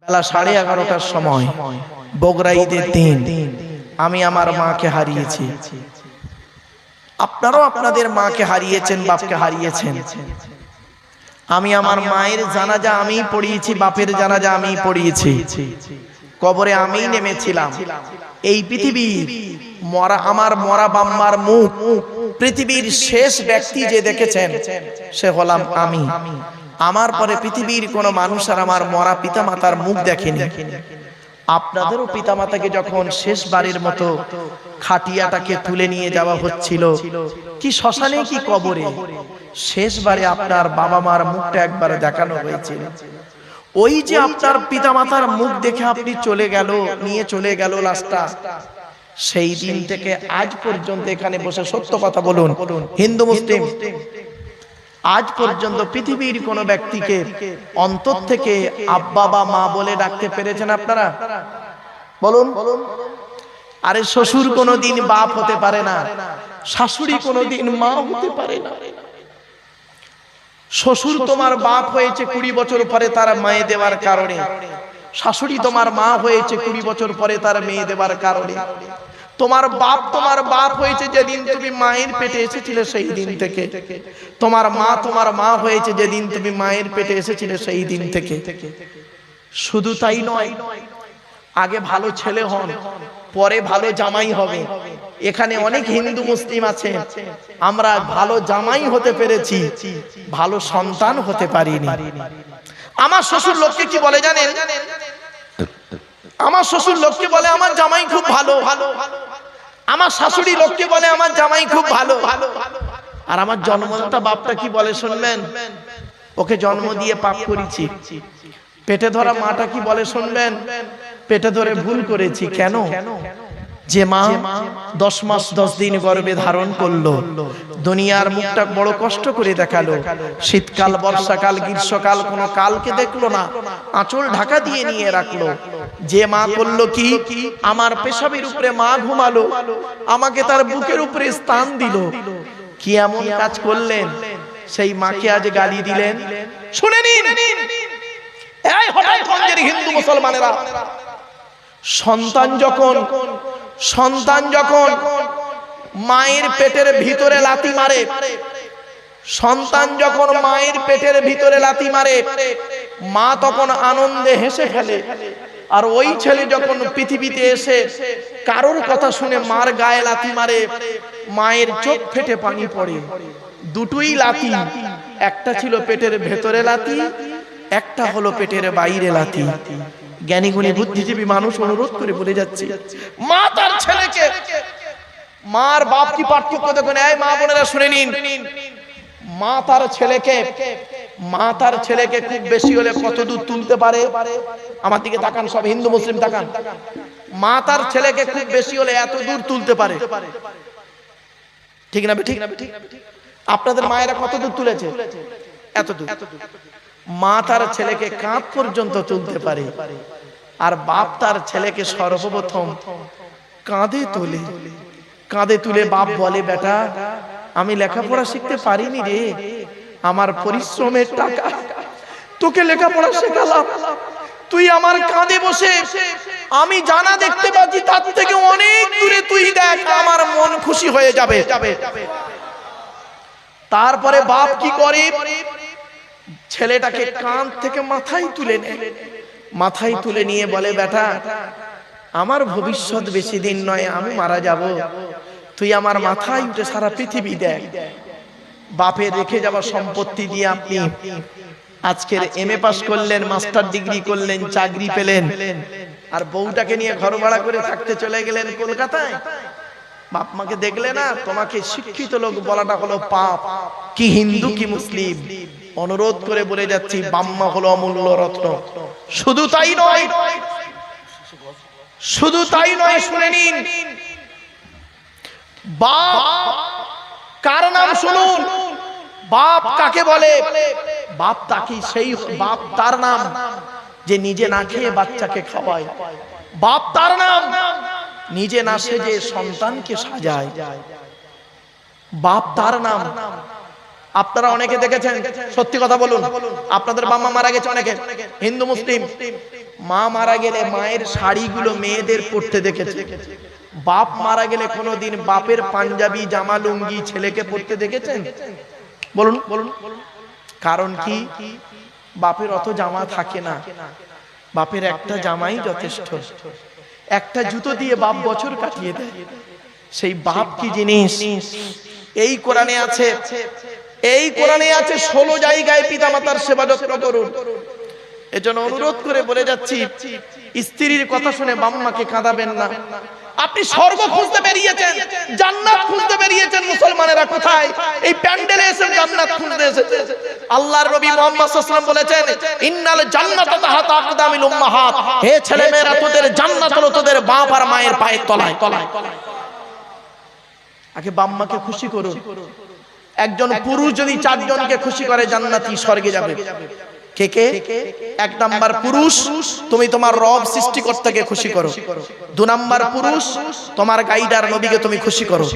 বেলা 11:30টার সময় বগুড়া ঈদের দিন আমি আমার মাকে হারিয়েছি। আপনারাও আপনাদের মাকে হারিয়েছেন, বাপকে হারিয়েছেন। আমি আমার মায়ের জানাজা আমিই পড়িয়েছি, বাপের জানাজা আমিই পড়িয়েছি। কবরে আমিই নেমেছিলাম। এই পৃথিবীর আমার মরা বাম্মার মুখ পৃথিবীর শেষ ব্যক্তি যে দেখেছেন সে হলাম আমি। আমার পরে পৃথিবীর কোনো মানুষ আর আমার মরা পিতামাতার মুখ দেখেনি। আপনাদেরও পিতামাতাকে যখন শেষবারের মতো খাটিয়াটাকে তুলে নিয়ে যাওয়া হচ্ছিল, কি শ্মশানে কি কবরে, শেষবারে আপনার বাবা মার মুখটা একবার দেখানো হয়েছিল। ওই যে আপনার পিতামাতার মুখ দেখে আপনি নিয়ে চলে গেল লাশটা, সেই দিন থেকে আজ পর্যন্ত এখানে বসে সত্য কথা বলুন, হিন্দু মুসলিম, আজ পর্যন্ত পৃথিবীর কোন ব্যক্তিকে অন্তর থেকে আব্বা বা মা বলে ডাকতে পেরেছেন আপনারা? বলুন। আরে শ্বশুর কোনোদিন বাপ হতে পারে না, শাশুড়ি কোনোদিন মা হতে পারে না। শ্বশুর তোমার বাপ হয়েছে 20 বছর পরে তার মেয়ে দেওয়ার কারণে, শাশুড়ি তোমার মা হয়েছে 20 বছর পরে তার মেয়ে দেওয়ার কারণে। তোমার বাপ হয়েছে যেদিন তুমি মায়ের পেটে এসেছিলে সেই দিন থেকে। তোমার মা হয়েছে যেদিন তুমি মায়ের পেটে এসেছিলে সেই দিন থেকে। শুধু তাই নয়, আগে ভালো ছেলে হন, পরে ভালো জামাই হবে। এখানে অনেক হিন্দু মুসলিম আছে, আমরা ভালো জামাই হতে পেরেছি, ভালো সন্তান হতে পারিনি। আমার শ্বশুর লোককে কি বলে জানেন? আমার শ্বশুর লোককে বলে আমার জামাই খুব ভালো। আমার শাশুড়ি লোককে বলে আমার জামাই খুব ভালো। আর আমার জন্মদাতা বাপটা কি বলে শুনবেন? ওকে জন্ম দিয়ে পাপ করেছি। পেটে ধরা মাটা কি বলে শুনবেন? পেটে ধরে ভুল করেছি। কেন? যে মা 10 মাস 10 দিন গর্ভে ধারণ করলো, দুনিয়ার মুখটা বড় কষ্ট করে দেখালো, শীতকাল, বর্ষাকাল, গ্রীষ্মকাল কোনো কালকে দেখলো না, আঁচল ঢাকা দিয়ে নিয়ে রাখলো। যে মা করলো কি? আমার পেশাবের উপরে মা ঘুমালো, আমাকে তার বুকের উপরে স্থান দিল। কি এমন কাজ করলেন? সেই মাকে আজ গালি দিলেন। শুনে নিন এই হঠাৎগঞ্জের হিন্দু মুসলমানেরা, সন্তান যখন মায়ের পেটের ভিতরে লাথি মারে, সন্তান যখন মায়ের পেটের ভিতরে লাথি মারে, মা তখন আনন্দে হেসে খেলে। আর ওই ছেলে যখন পৃথিবীতে এসে কারোর কথা শুনে মার গায়ে লাথি মারে, মায়ের চোখ ফেটে পানি পড়ে। দুটোই লাথি, একটা ছিল পেটের ভেতরে লাথি, একটা হলো পেটের বাইরে লাথি। জ্ঞানী গুণী বুদ্ধিজীবী মানুষ অনুরোধ করে বলে যাচ্ছে, মা তার ছেলেকে, মার বাপ কি পার্থক্য দেখুন। এই মা বোনেরা শুনে নিন, মা তার ছেলেকে খুব বেশি হলে কত দূর তুলতে পারে? আমার দিকে তাকান, সব হিন্দু মুসলিম তাকান। মা তার ছেলেকে খুব বেশি হলে এত দূর তুলতে পারে, ঠিক না? ঠিক। আপনাদের মায়েরা কত দূর তুলেছে? এত দূর। মা তার ছেলেকে কাঁধ পর্যন্ত তুলতে পারে, আর বাপ তার ছেলেকে সর্বপ্রথম কাঁধে তুলে বাপ বলে, বেটা আমি লেখাপড়া শিখতে পারিনি রে, আমার পরিশ্রমের টাকা তোকে লেখাপড়া শেখালাম, তুই আমার কাঁধে বসে আমি জানা দেখতে পাচ্ছি তার থেকে অনেক দূরে তুই দেখ, আমার মন খুশি হয়ে যাবে। তারপরে বাপ কি করে? ছেলেটাকে কাঁধ থেকে মাথায় তুলে নেয়, মাথায় তুলে নিয়ে বলে, বেটা আমার ভবিষ্যৎ বেশি দিন নয়, আমি মারা যাব, তুই আমার মাথায় উঠে সারা পৃথিবী দেখ। বাপের রেখে যাওয়া সম্পত্তি দিয়ে আপনি আজকের MA পাস করলেন, মাস্টার ডিগ্রি করলেন, চাকরি পেলেন, আর বউটাকে নিয়ে ঘর ভাড়া করে থাকতে চলে গেলেন কলকাতায়। বাপ মাকে দেখলে না, তোমাকে শিক্ষিত লোক বলাটা হলো পাপ। কি হিন্দু কি মুসলিম, অনুরোধ করে বলে যাচ্ছি, বাম্মা হলো অমূল্য রত্ন। শুধু তাই নয়, শুনে নিন, বাপ কার নাম শুনুন। বাপ কাকে বলে? বাপ তাকে, সেই বাপ তার নাম যে নিজে না খেয়ে বাচ্চাকে খাওয়ায়। বাপ তার নাম নিজে না সেজে সন্তানকে সাজায়। বাপ তার নাম। আপনারা অনেকে দেখেছেন, সত্যি কথা বলুন, আপনাদের বাবা মা মারা গেছে অনেকে, হিন্দু মুসলিম, মা মারা গেলে মায়ের শাড়িগুলো মেয়েদের পরতে দেখেছে, বাপ মারা গেলে কোনোদিন বাপের পাঞ্জাবি জামা লুঙ্গি ছেলেকে পরতে দেখেছেন? বলুন বলুন। কারণ কি? বাপের অত জামা থাকে না, বাপের একটা জামাই যথেষ্ট। একটা জুতো দিয়ে বাপ বছর কাটিয়ে দেয়। সেই বাপ কি জিনিস এই কোরআনে আছে, এই কোরআনে আছে 16 জায়গায় পিতামাতার সেবা যত্ন করুন। এজন্য অনুরোধ করে বলে যাচ্ছি, স্ত্রীর কথা শুনে বাম্মাকে কাঁদাবেন না। আপনি স্বর্গ খুঁজতে বেরিয়েছেন, জান্নাত খুঁজতে বেরিয়েছেন, মুসলমানেরা কোথায়? এই প্যান্ডেলে এসে জান্নাত খুঁজতে এসেছে। আল্লাহর নবী মুহাম্মদ সাল্লাল্লাহু আলাইহি ওয়াসাল্লাম বলেছেন, ইন্নাল জান্নাতা তাহতা আকদামিল উম্মাহাত, হে ছেলেমেয়েরা তোদের জান্নাত হলো তোদের বাপ আর মায়ের পায়ের তলায়। আগে বাম্মাকে খুশি করুন। একজন পুরুষ যদি 4 জনকে খুশি করে জান্নাতি স্বর্গে যাবে। কে কে? 1 নাম্বার পুরুষ, তুমি তোমার রব সৃষ্টিকর্তাকে খুশি করো। 2 নাম্বার পুরুষ, তোমার গাইডার নবীকে তুমি খুশি করো।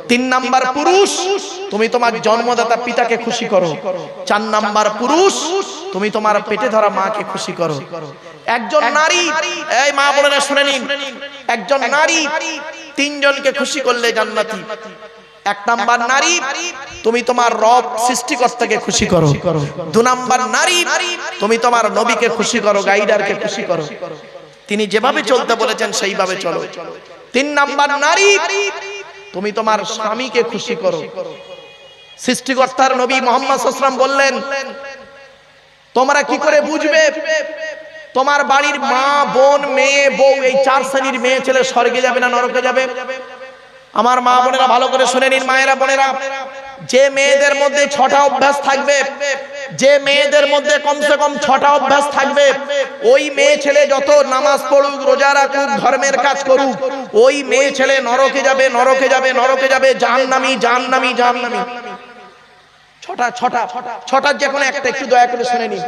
3 নাম্বার পুরুষ, তুমি তোমার জন্মদাতা পিতাকে খুশি করো। 4 নাম্বার পুরুষ, তুমি তোমার পেটে ধরা মাকে খুশি করো। একজন নারী, এই মা বোনেরা শুনে নিন, একজন নারী 3 জনকে খুশি করলে জান্নাতি। 1 নাম্বার নারী, তুমি তোমার রব সৃষ্টিকর্তাকে খুশি করো। 2 নাম্বার নারী, তুমি তোমার নবীকে খুশি করো, গাইডারকে খুশি করো। তিনি যেভাবে চলতে বলেছেন সেইভাবে চলো। 3 নাম্বার নারী, তুমি তোমার স্বামীকে খুশি করো। সৃষ্টিকর্তার নবী মুহাম্মদ সাল্লাল্লাহু আলাইহি ওয়াসাল্লাম বললেন, তোমরা কি করে বুঝবে তোমার বাড়ির মা, বোন, মেয়ে, বউ, এই 4 শ্রেণীর মেয়ে ছেলে স্বর্গে যাবে না নরকে যাবে? আমার মা বোনেরা ভালো করে শুনে নিন, মায়েরা বোনেরা, যে মেয়েদের মধ্যে 6টা অভ্যাস থাকবে, যে মেয়েদের মধ্যে কমসে কম 6টা অভ্যাস থাকবে, ওই মেয়ে ছেলে যত নামাজ পড়ুক, রোজা রাখুক, ধর্মের কাজ করুক, ওই মেয়ে ছেলে নরকে যাবে, নরকে যাবে, নরকে যাবে, জাহান্নামী, জাহান্নামী, জাহান্নামী। 6টা যে কোনো একটা একটু দয়া করে শুনে নিন।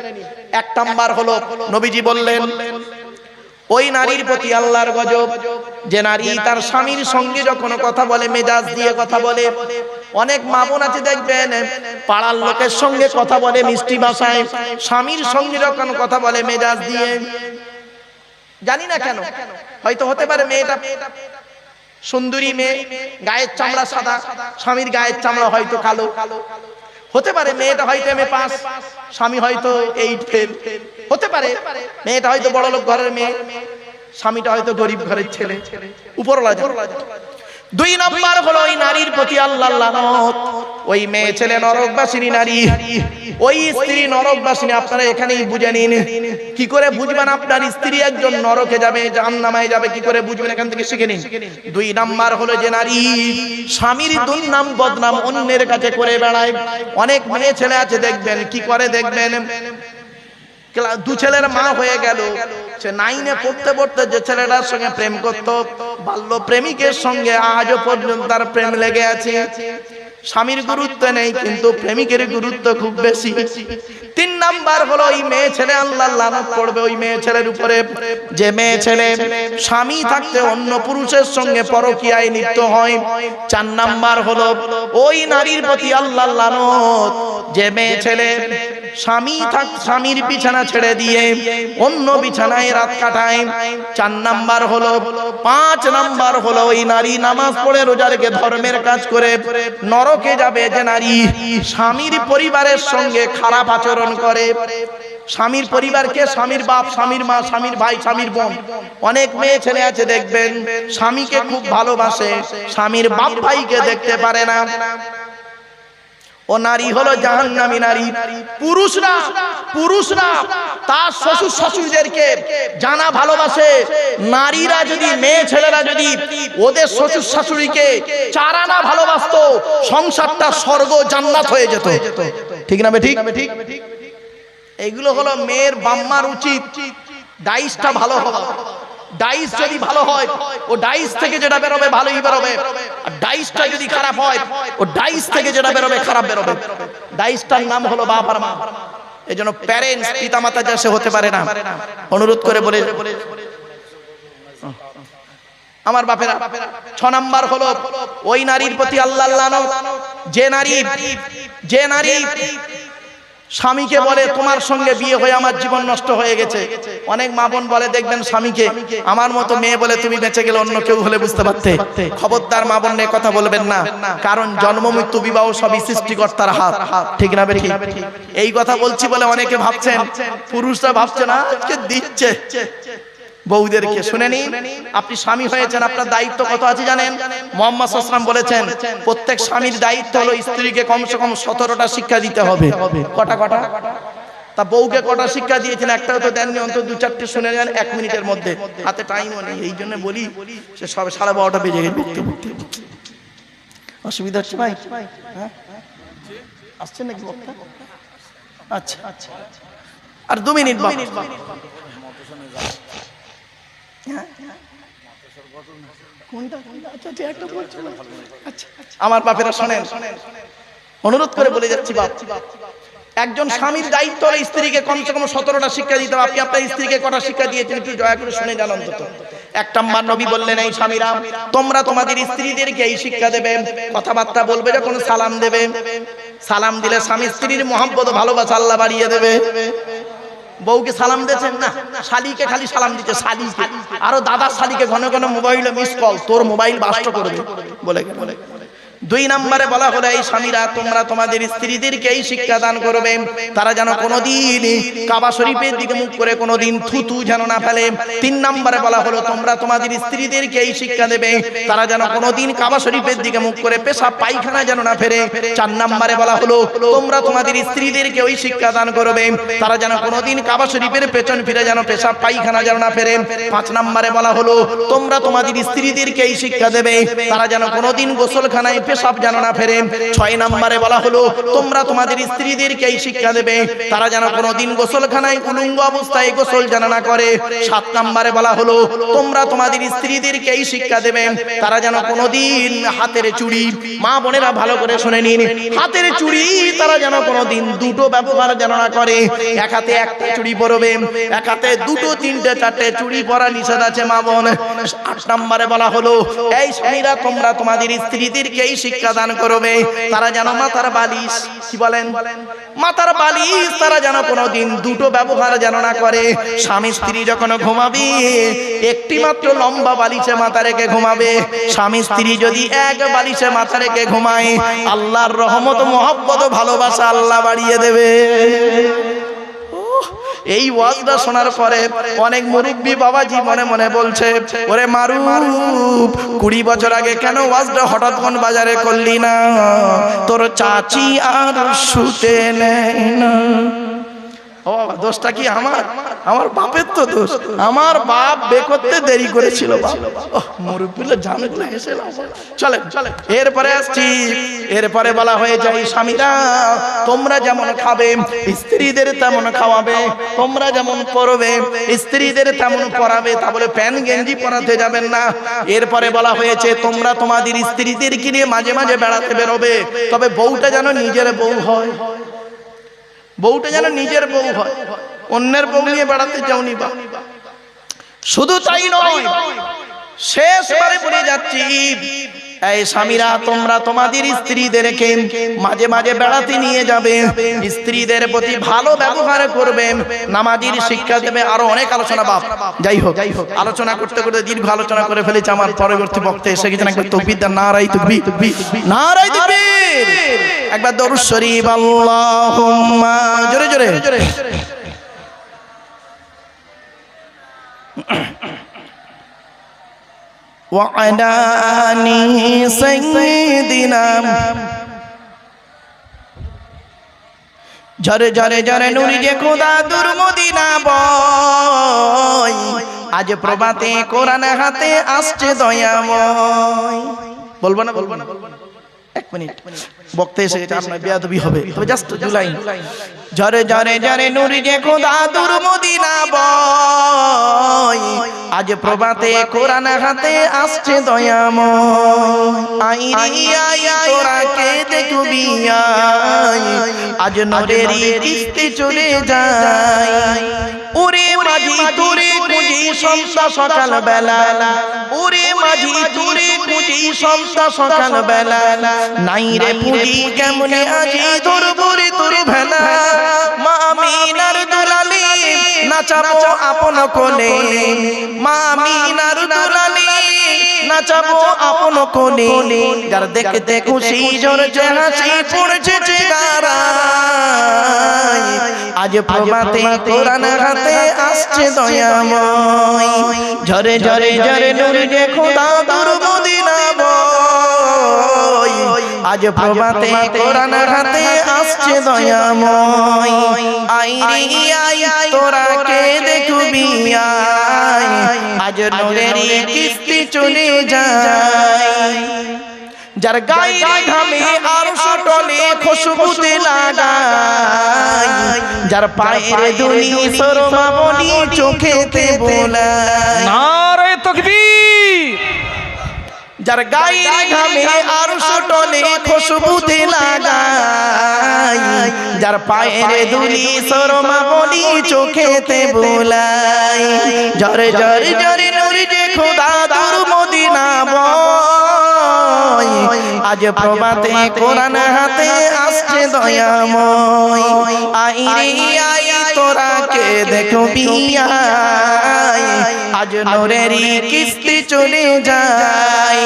1 নাম্বার হলো, নবীজি বললেন, ওই নারীর প্রতি আল্লাহর গজব, যে নারী তার স্বামীর সঙ্গে যখন কথা বলে মেজাজ দিয়ে কথা বলে। অনেক মা বোন আছে দেখবেন, পাড়ার লোকের সঙ্গে কথা বলে মিষ্টি ভাষায়, স্বামীর সঙ্গে যখন কথা বলে মেজাজ দিয়ে। জানি না কেন, হয়তো হতে পারে মেয়েটা সুন্দরী মেয়ে, গায়ের চামড়া সাদা, স্বামীর গায়ের চামড়া হয়তো কালো। হতে পারে মেয়েটা হয়তো এমএ পাস, স্বামী হয়তো 8 ফেল। হতে পারে মেয়েটা হয়তো বড় লোক ঘরের মেয়ে, স্বামীটা হয়তো গরিব ঘরের ছেলে। উপরওয়ালা জানে। 2 নাম্বার হলো ওই নারীর প্রতি আল্লাহর লানত। ওই মেয়ে ছেলে নরকবাসিনী নারী, ওই স্ত্রী নরকবাসিনী। আপনারা এখানেই বুঝে নিন। কি করে বুঝবেন আপনার স্ত্রী একজন নরকে যাবে, জাহান্নামে যাবে, কি করে বুঝবেন এখান থেকে শিখে নিন। 2 নাম্বার হলো যে নারী স্বামীর দুর্নাম বদনাম অন্যের কাছে করে বেড়ায়। অনেক মেয়ে ছেলে আছে দেখবেন, কি করে দেখবেন, 2 ছেলের মা হয়ে গেল, সে 9-এ পড়তে পড়তে যে ছেলেটার সঙ্গে প্রেম করত, বাল্য প্রেমিকের সঙ্গে আজও পর্যন্ত তার প্রেম লেগে আছে। স্বামীর গুরুত্ব নেই, কিন্তু প্রেমিকের গুরুত্ব খুব বেশি। 3 নাম্বার হলো ওই মেয়ে ছেলে আল্লাহর লানত পড়বে ওই মেয়ে ছেলের উপরে, যে মেয়ে ছেলে স্বামী থাকতে অন্য পুরুষের সঙ্গে পরকীয়ায় লিপ্ত হয়। 4 নাম্বার হলো ওই নারীর প্রতি আল্লাহর লানত, যে মেয়ে ছেলে স্বামীর বিছানা ছেড়ে দিয়ে অন্য বিছানায় রাত কাটায়। 4 নাম্বার হলো, 5 নাম্বার হলো ওই নারী নামাজ পড়ে রোজা রেখে ধর্মের কাজ করে নরকে যাবে যে নারী স্বামীর পরিবারের সঙ্গে খারাপ আচরণ করে। স্বামীর পরিবারকে, স্বামীর বাপ, স্বামীর মা, স্বামীর ভাই, স্বামীর বোন। অনেক মেয়ে ছেলে আছে দেখবেন স্বামীকে খুব ভালোবাসে, স্বামীর বাপ ভাইকে দেখতে পারে না। ও নারী হলো জাহান্নামী নারী। পুরুষরা তার শ্বশুর শাশুড়িদেরকে জানা ভালোবাসে। নারীরা যদি, মেয়ে ছেলেরা যদি ওদের শ্বশুর শাশুড়িকে চারানা ভালোবাসতো, সংসারটা স্বর্গ জান্নাত হয়ে যেত। ঠিক না ঠিক? এইগুলো হলো মেয়ের বাম্মার উচিত। ডাইসটা ভালো হবে, ডাইস যদি ভালো হয় ও ডাইস থেকে যেটা বেরোবে ভালোই বেরোবে, আর ডাইসটা যদি খারাপ হয় ও ডাইস থেকে যেটা বেরোবে খারাপ বেরোবে। ডাইসটার নাম হলো বাপ আর মা। এজন্য প্যারেন্টস, পিতামাতা যা সে হতে পারে না। অনুরোধ করে বলে আমার বাপেরা। 6 নাম্বার হলো ওই নারীর প্রতি আল্লাহর লানত, যে নারী স্বামীকে বলে তোমার সঙ্গে বিয়ে হয়ে আমার জীবন নষ্ট হয়ে গেছে। অনেক মা বোন বলে দেখবেন স্বামীকে, আমার মতো মেয়ে বলে তুমি বেঁচে গেলে অন্য কেউ হলে বুঝতে পারতে। খবরদার মা বোন কথা বলবেন না, কারণ জন্ম মৃত্যু বিবাহ সবই সৃষ্টিকর্তার হাত, ঠিক না বেঠিক? এই কথা বলছি বলে অনেকে ভাবছেন, পুরুষরা ভাবছে না আজকে দিচ্ছে বউদেরকে। শুনে নিন, আপনি স্বামী হয়েছেন, আপনার দায়িত্ব কত আছে জানেন? মুহাম্মদ সাল্লাল্লাহু আলাইহি ওয়াসাল্লাম বলেছেন প্রত্যেক স্বামীর দায়িত্ব হলো স্ত্রীকে কমসে কম 17টা শিক্ষা দিতে হবে। কটা? তা বউকে কটা শিক্ষা দিয়েছেন? একটাও তো দেননি। অন্তত 2-4টে শুনে যান 1 মিনিটের মধ্যে, হাতে টাইমও নেই। এই জন্য বলি সে সবে 12:30 বেজে গেছে। অসুবিধা হচ্ছে ভাই? হ্যাঁ আসছে নাকি বক্তা? আচ্ছা আর 2 মিনিট বাকি। আমার বাপেরা শোনেন, অনুরোধ করে বলে যাচ্ছি, বাপ একজন স্বামীর দায়িত্ব হলো স্ত্রীকে কমসে কম 17টা শিক্ষা দিতে হবে। আপনি আপনার স্ত্রীকে কটা শিক্ষা দিয়েছেন একটু দয়া করে শুনে যান অন্তত। 1 নম্বর নবী বললেন, এই স্বামীরা তোমরা তোমাদের স্ত্রীদেরকে এই শিক্ষা দেবে, কথাবার্তা বলবে যখন সালাম দেবে, সালাম দিলে স্বামী স্ত্রীর মহব্বত ভালোবাসা আল্লাহ বাড়িয়ে দেবে। বউকে সালাম দিয়েছেন না, শালিকে খালি সালাম দিতে, শালিকে আরো দাদার শালিকে ঘন ঘন মোবাইলে মিস কল, তোর মোবাইল বাস্ট করবে বলে। 2 নম্বরে বলা হলো, এই স্বামীরা তোমরা তোমাদের স্ত্রীদেরকে এই শিক্ষা দান করবে, তারা যেন কোনোদিন কাবা শরীফের দিকে মুখ করে কোনোদিন থুতু যেন না ফেলে। 3 নম্বরে বলা হলো, তোমরা তোমাদের স্ত্রীদেরকে এই শিক্ষা দেবে, তারা যেন কোনোদিন কাবা শরীফের দিকে মুখ করে পেশাব পায়খানা যেন না ফেরে। 4 নম্বরে বলা হলো, তোমরা তোমাদের স্ত্রীদেরকে ওই শিক্ষা দান করবে, তারা যেন কোনোদিন কাবা শরীফের পেছন ফিরে যেন পেশাব পায়খানা যেন না ফেরে। 5 নম্বরে বলা হলো, তোমরা তোমাদের স্ত্রীদেরকে এই শিক্ষা দেবে, তারা যেন কোনোদিন গোসলখানায় পেশাব যেন না ফেরে। 6 নম্বরে বলা হলো, তোমরা তোমাদের স্ত্রীদেরকে এই শিক্ষা দেবে, তারা যেন কোনোদিন গোসলখানায় উলঙ্গ অবস্থায় গোসল যেন না করে। 7 নম্বরে বলা হলো, তোমরা তোমাদের স্ত্রীদেরকে এই শিক্ষা দেবে, তারা যেন কোনোদিন হাতের চুড়ি, মা বোনেরা ভালো করে শুনে নিন, হাতের চুড়ি তারা যেন কোনোদিন দুটো ব্যবহার যেন না করে। এক হাতে একটা চুড়ি পরবে, এক হাতে 2, 3, 4 চুড়ি পরা নিষেধ আছে মা বোন। 8 নম্বরে বলা হলো, এই স্বামীরা তোমরা তোমাদের স্ত্রীদেরকে এই শিক্ষা দান করবে, তারা যেন মাথার বালিশ, কি বলেন, মাথার বালিশ তারা যেন কোনোদিন দুটো ব্যবহার যেন না করে। স্বামী স্ত্রী যখন ঘুমাবে একটি মাত্র লম্বা বালিশে মাথা রেখে ঘুমাবে। স্বামী স্ত্রী যদি এক বালিশে মাথা রেখে ঘুমায়, আল্লাহর রহমত মহব্বত ভালোবাসা আল্লাহ বাড়িয়ে দেবে। এই ওয়াজটা শোনার পরে অনেক মুরব্বী বাবাজি মনে মনে বলছে, ওরে মারুফ 20 বছর আগে কেন ওয়াজটা হঠাৎ কোন বাজারে করলি না? তোর চাচি আর শুতে নেয় না। ও দোষটা কি আমার? আমার বাপের তো দোষ, আমার বাপ বে করতে দেরি করেছিল। মুরব্বীরা জানে না, এসে চলে। এরপরে আসছি, এরপরে বলা হয়ে যায়, স্বামীরা তোমরা যেমন খাবে স্ত্রীদের তেমন খাওয়াবে, তোমরা যেমন পরবে স্ত্রীদের তেমন পরাবে। তা বলে প্যান্ট গেঞ্জি পরাতে যাবেন না। এরপরে বলা হয়েছে, তোমরা তোমাদের স্ত্রীদেরকে নিয়ে মাঝে মাঝে বেড়াতে বেরোবে, তবে বউটা যেন নিজের বউ হয়, বউটা যেন নিজের বউ হয়, অন্যের বউ নিয়ে বেড়াতে যাওনি। বা শুধু তাই নয়, শেষবারে বলে যাচ্ছি, এই স্বামীরা তোমরা তোমাদের স্ত্রীদেরকে মাঝে মাঝে বেড়াতে নিয়ে যাবে, স্ত্রীদের প্রতি ভালো ব্যবহার করবে, নামাজের শিক্ষা দেবে। আরো অনেক আলোচনা, বাপ যাই হোক আলোচনা করতে করতে দীর্ঘ আলোচনা করে ফেলেছে। আমার পরবর্তী বক্তা এসে গেছেন, একবার তাকবীর দেন, নারায়ে তাকবীর, নারায়ে তাকবীর, একবার দরুদ শরীফ, আল্লাহুম্মা, জোরে জোরে। وعلى آل سيدنا ঝরে ঝরে ঝরে নুরি যে খোদা দূর মদিনা বয়, আজ প্রভাতে কোরআন হাতে আসছে দয়াময়। বলবো না? 1 মিনিট, বক্তা এসে গেছে, আপনার বেয়াদবি হবে, তবে জাস্ট 2 লাইন। ঝরে ঝরে ঝরে নুরি যে খোদা দূর মদিনা বয়, আজ প্রভাতে কোরআন হাতে আসছে দয়াময়। আই রে আই তোরা কে দেখবি আই, আজ নূরেরই কিস্তি চলে যায়। ওরে মাঝি তোরে খুঁজি সন্ধ্যা সকাল বেলা, ওরে মাঝি তোরে খুঁজি সন্ধ্যা সকাল বেলা, নাই রে পুঁজি কেমনে আজি ধরবরে তোর ভেলা। মা আমিনার দুলালি নাচাবো আপন কোলে, মা আমিনার দুলালি নাচাবো আপন কোলে। যার দেখতে খুশি ঝরছে হাসি পড়ছে চেহারায়, আজ প্রভাতে কোরআন হাতে আসছে দয়াময়। ঝরে ঝরে ঝরে নূর যে খোদা তোর মদিনা বয়, আজ প্রভাতে কোরআন হাতে আসছে দয়াময়। আই রে আই তোরা কে দেখবি আই, আজ নূরেরই কিস্তি চলে যায়। যার গায়ে ঘামে আরশ টলে খুশবুতে লাগায়, যার পায়ের ধুলি শর্মা বলি চোখেতে বোলায়। নারে তাকবীর। যার গায়ে ঘামে আরশ টলে খুশবুতে লাগায়, যার পায়ের ধুলি শর্মা বলি চোখেতে বোলায়। ঝরে ঝরে ঝরে নূর যে খোদা তোর মদিনা বয়, আজ প্রভাতে কোরআন হাতে আসছে দয়াময়। আই রে আই তোরা কে দেখবি আই, আজ নূরেরই কিস্তি চলে যায়।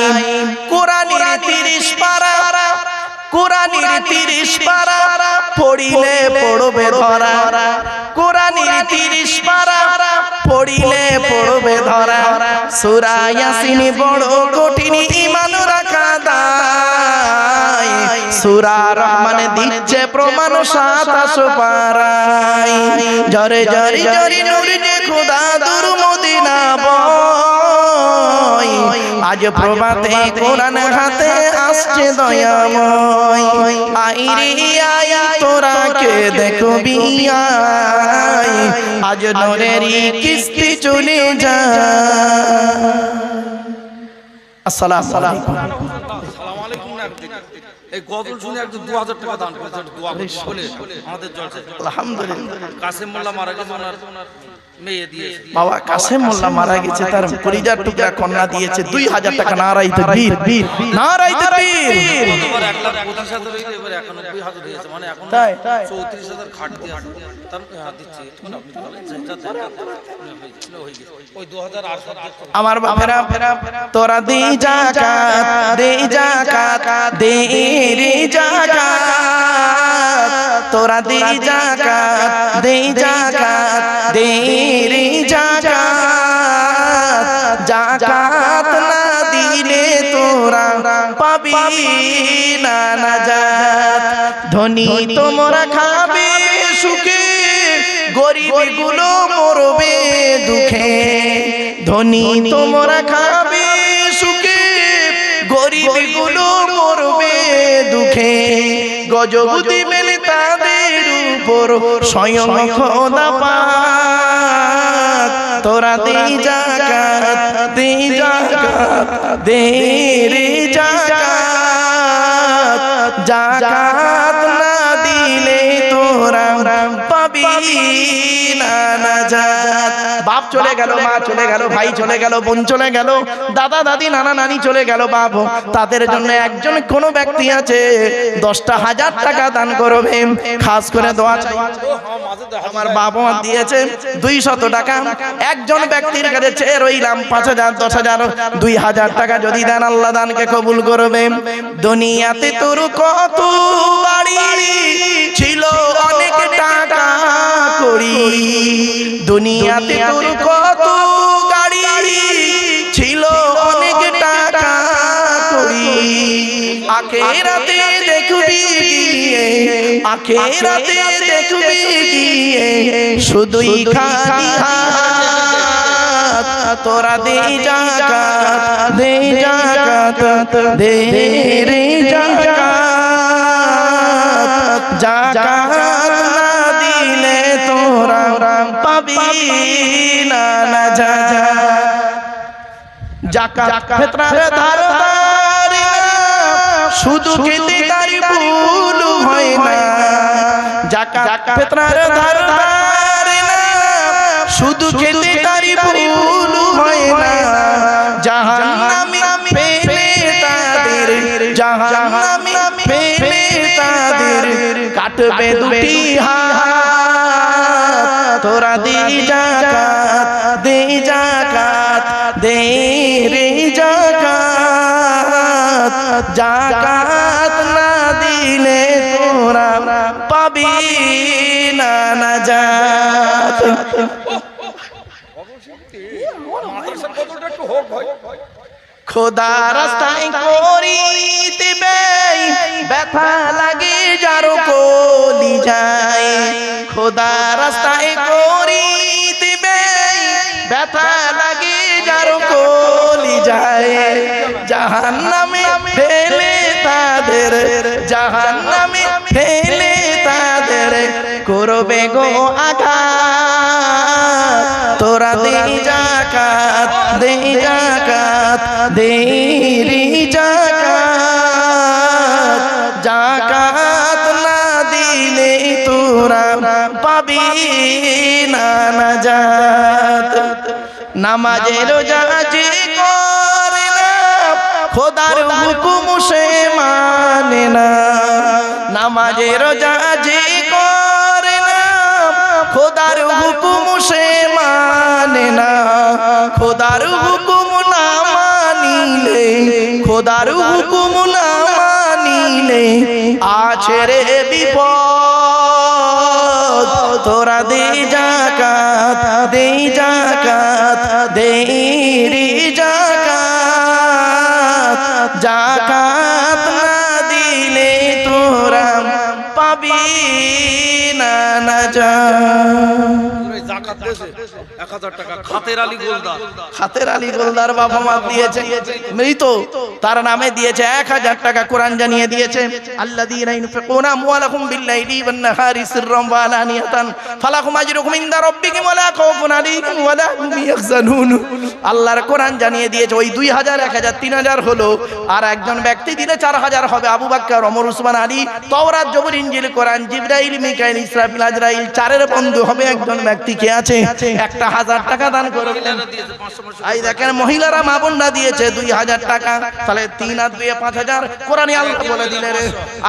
কোরআনের 30 পারা, কোরআনের 30 পারা পড়িলে পড়বে ধরা, কোরআনের 30 পারা পড়িলে পড়বে ধরা। সূরা ইয়াসিন বড় কঠিন ঈমান রাখা দায়, সূরা রহমান দিচ্ছে প্রমাণ 27 পারায়। ঝরে ঝরে ঝরে নূর যে খোদা তোর মদিনা বয়, আজ প্রভাতে কোরআন হাতে আসছে দয়াময়। আই রে আই তোরা কে দেখবি আই, আজ নূরেরই কিস্তি চলে যায়। আসসালামু আলাইকুম। আসসালামু আলাইকুম। এই গজল শুনে একজন 2000 টাকা দান করেছে, দোয়া বলে আমাদের জলসা। আলহামদুলিল্লাহ। কাসেম মোল্লা মারা গেছে, ওনার মেয়ে দিয়েছে। বাবা কাসেম মোল্লা মারা গেছে, তার কলিজার টুকরা কন্যা দিয়েছে 2000 টাকা। নারাই তাকবীর, নারাই তাকবীর। গতবার 1,25,000 হইছে, এবার 91,000 হয়েছে, মানে এখন তাই 34,000 খাট দিয়ে আছে। তার দিচ্ছে এখন আপনি বলেন ওই 2008 আমার বাপেরা তোরা দে যাকাত, দে যাকাত, দে রে যাকাত, তোরা দে যাকাত, দে যাকাত, দে রে যাকাত। যাকাত না দিলে তোরা পাবি না নাজাত। ধনী তোমরা খাবে সুখে, গরিব গুলো মরবে দুঃখে। ধনী তোমরা খাবে সুখে, গরিব গুলো মরবে দুঃখে। গজব দিবেন তাদের উপর স্বয়ং খোদা পাক। তোরা দে যাকাত, দে যাকাত, দে রে যাকাত। যাকাত না দিলে তোরা পাবি না নাজাত। বাপ চলে গেল, মা চলে গেল, ভাই চলে গেল, বোন চলে গেল, দাদা দাদি নানা নানি চলে গেল, বাপ তাদের জন্য একজন কোন ব্যক্তি আছে 10,000 টাকা দান করবে। খাস করে দোয়া চাই। আমার বাবা দিয়েছে 200 টাকা। একজন ব্যক্তির কাছে চেয়ে রইলাম 5,000, 10,000, 2,000 টাকা যদি দেন আল্লাহ দানকে কবুল করবে। দুনিয়াতে তোর কত বাড়ি ছিল, অনেক টাকা করি। দুনিয়াতে তোর কত গাড়ি ছিল, অনেক টাকা করি। আখিরাতে দেখবি গিয়ে, আখিরাতে দেখবি গিয়ে শুধুই খালি হাত। তোরা দে যাকাত, দে যাকাত, দে রে যাকাত। যাকাত না দিলে তোরা পাবি না নাজাত। যাকাত ফিতরার ধারদার শুধু খেতে তার ভুল হয় না। যাকাত ফিতরার ধারদার শুধু খেতে তার ভুল হয় না। জাহান্নামী পেলে কাটবে দুটি হাত তোরা দে যাকাত দে যাকাত দে রে যাকাত যাকাত না দিলে তোরা পাবি না নাজাত খোদা রাস্তায় করিতে ব্যয় ব্যথা লাগে যারো কলি যায় খোদা রাস্তায় করিতে ব্যয় ব্যথা লাগে যারো কলি যায় জাহান্নামে ফেলে তাদের জাহান্নামে ফেলে তাদের করবে গো আঘাত তোরা দে যাকাত দে যাকাত দে রে যাকাত যাকাত না দিলে তোরা পাবি না নাজাত নামাজে রোজা যে করে না খোদার হুকুম সে মানে না নামাজে রোজা যে করে না খোদার হুকুম সে মানে না খোদার হুকুম না মানিলে খোদার হুকুম না মানিলে আছে রে বিপদ তোরা দে যাকাত দে যাকাত দে রে যাকাত যাকাত না দিলে তোরা পাবি না নাজাত জাকাত দেশে 1000 টাকা খাতের আলী গোলদার খাতের আলী গোলদার বাবা মা দিয়েছে মৃত তার নামে দিয়েছে 1000 টাকা কোরআন জানিয়ে দিয়েছে আল্লাযীনা ইনফিকুনা আমওয়ালাহুম বিল্লাইলি ওয়ান নাহারি সিররাম ওয়া আলানিয়াতান ফালাহুম আজরুহুম ইনদা রাব্বিহিম ওয়া লা খাউফুন আলাইহিম ওয়া লা হুম ইয়াহজানুন আল্লাহর কোরআন জানিয়ে দিয়েছে ওই 2000 1000 3000 হলো আর একজন ব্যক্তি দিলে 4000 হবে আবু বকর ওমর উসমান আলী তাওরাত জবুর ইনজিল কোরআন জিবরাইল মিকাইল ইসরাফিল আজরাইল চারের বন্ধু হবে একজন ব্যক্তি কে আছে 1000 টাকা দান করবেন এই দেখেন মহিলারা মা বোনরা দিয়েছে 2000 টাকা তাহলে 3 আর 2 5000 কোরআনে আল্লাহ বলে দিলেন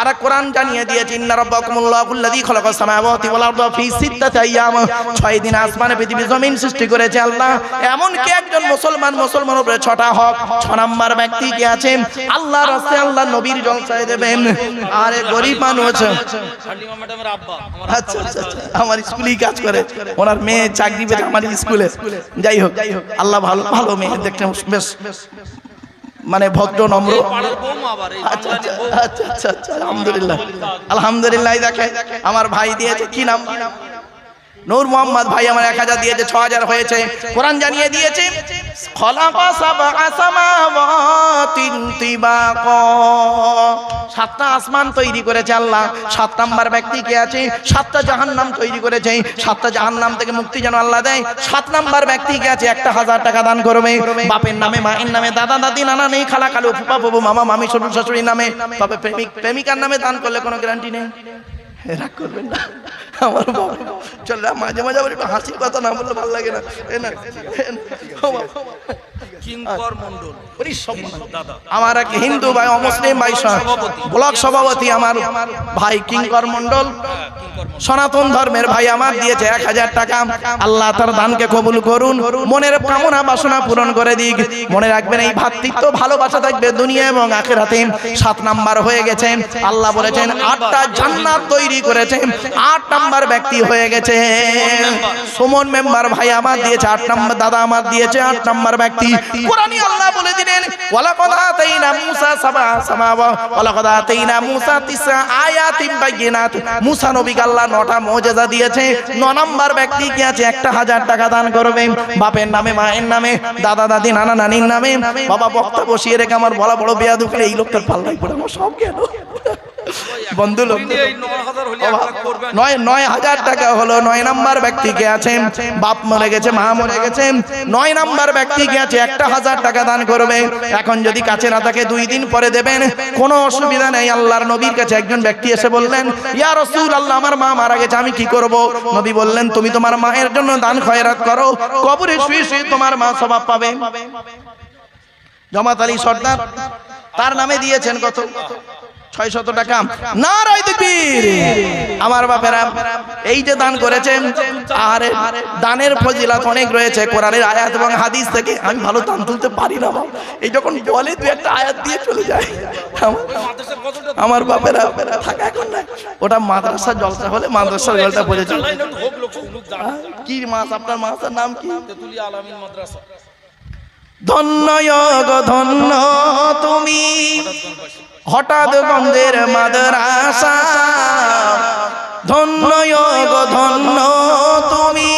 আর কোরআন জানিয়ে দিয়েছে ইন্না রাব্বাকুমুল্লাহুল্লাযী খালাকাস সামাওয়াতি ওয়াল আরদা ফি সিত্তাতি আইয়াম 6 দিন আসমানে পৃথিবী জমিন সৃষ্টি করেছে আল্লাহ এমন কি একজন মুসলমানের উপরে 6টা হক 6 নাম্বার ব্যক্তি কে আছে আল্লাহর রাস্তায় আল্লাহ নবীর জলসায় দেবেন আরে গরীব মানুষ হালিমা ম্যাডামের আব্বা আচ্ছা আচ্ছা আমার স্কুলেই কাজ করে ওনার মেয়ে চাকরি পেয়েছে আমার স্কুলে যাই হোক আল্লাহ ভালো ভালো মেয়ে দেখতে বেশ মানে ভদ্র নম্র আচ্ছা আচ্ছা আচ্ছা আচ্ছা আচ্ছা আলহামদুলিল্লাহ আলহামদুলিল্লাহ দেখে আমার ভাই দিয়েছে কি নাম নূর মোহাম্মদ ভাই আমার 1000 দিয়েছে 6000 হয়েছে কোরআন জানিয়ে দিয়েছে খলাকা সাবআ সামাওয়াতিন তিবাকা 7টা আসমান তৈরি করেছে আল্লাহ 7 নাম্বার ব্যক্তি কে আছে 7টা জাহান্নাম তৈরি করেছে 7টা জাহান্নাম থেকে মুক্তি যেন আল্লাহ দেয় 7 নাম্বার ব্যক্তি কে আছে 1000 টাকা দান করবে বাপের নামে মায়ের নামে দাদা দাদি নানা নেই খালা খালু ফুপা ফুফু মামা মামি শ্বশুর শাশুড়ির নামে তবে প্রেমিকার নামে দান করলে কোনো গ্যারান্টি নেই রাগ করবেন না আমার বাবা চল মাঝে মাঝে আবার একটু হাসির কথা না বললে ভালো লাগে না কিঙ্কর মণ্ডল আমার এক হিন্দু ভাই অমুসলিম ভাই ব্লক সভাপতি আমার ভাই কিঙ্কর মণ্ডল সনাতন ধর্মের ভাই আমার দিয়েছে 1000 টাকা আল্লাহ তার দানকে কবুল করুন মনের কামনা বাসনা পূরণ করে দিক মনে রাখবেন এই ভ্রাতৃত্ব ভালোবাসা থাকবে দুনিয়া এবং আখিরাতে 7 নাম্বার হয়ে গেছে আল্লাহ বলেছেন 8টা জান্নাত তৈরি করেছেন 8 নাম্বার ব্যক্তি হয়ে গেছে সুমন মেম্বার ভাই আমার দিয়েছে 8 নাম্বার দাদা আমার দিয়েছে 8 নাম্বার ব্যক্তি কোরআনে আল্লাহ বলে দিলেন ওয়ালাকাদ আতাইনা মূসা সাবআ সামাওয়া ওয়ালাকাদ আতাইনা মূসা 9 আয়াতিন বাইয়িনাত মূসা নবীকে আল্লাহ 9টা মুজিজা দিয়েছে 9 নাম্বার ব্যক্তি কি আছে 1000 টাকা দান করবে বাপের নামে মায়ের নামে দাদা দাদি নানা নানির নামে বাবা বক্তা বসিয়ে রেখে আমার বড় বড় বিয়া দুঃখে এই লোকটার পাল্লাই পড়ে আমার সব গেল বন্ধু লোক 9000 টাকা হলো 9 নাম্বার ব্যক্তি কে আছে বাপ মরে গেছে মা মরে গেছে 9 নাম্বার ব্যক্তি কে আছে 1000 টাকা দান করবে এখন যদি কাছে না থাকে 2 দিন পরে দেবেন কোনো অসুবিধা নেই আল্লাহর নবীর কাছে একজন ব্যক্তি এসে বললেন ইয়া রাসূলুল্লাহ আমার মা মারা গেছে আমি কি করব নবী বললেন তুমি তোমার মায়ের জন্য দান খয়রাত করো কবরে শুয়ে শুয়ে তোমার মা সওয়াব পাবে জামাত আলী সর্দার তার নামে দিয়েছেন কত 600 টাকা। নারায়ে তাকবীর। আমার বাপেরা এই যে দান করেছেন, আর দানের ফজিলত অনেক রয়েছে কোরআনের আয়াত এবং হাদিস থেকে। আমি ভালো দান তুলতে পারি না বাবা, এই যখন বলে দু একটা আয়াত দিয়ে চলে যায়। আমার বাপেরা থাকা এখন না, ওটা মাদ্রাসা জলসা হলে মাদ্রাসার জলটা পড়েছে। কি মাস আপনার মাসের নাম কি? তেতুলিয়া আলামিন মাদ্রাসা। ধন্য গো ধন্য তুমি হঠাৎ গন্ধের মাদ্রাসা, ধন্য গো ধন্য তুমি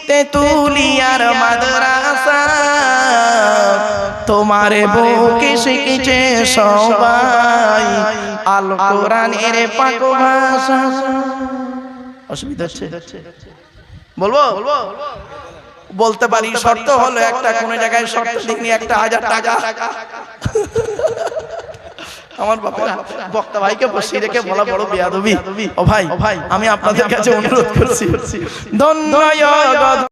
তেতুলিয়ার মাদ্রাসা, তোমার বুকে শিখেছে সবাই আল কোরআনের পাক ভাষা। অসুবিধা হচ্ছে? বলবো? বলতে পারি, শর্ত হলো একটা, কোন জায়গায় শর্ত লিখনি 1000 টাকা। আমার বাপেরা বক্তা ভাইকে বসিয়ে রেখে বলা বড় বেয়াদবি। ও ভাই, আমি আপনাদের কাছে অনুরোধ করছি, ধন্য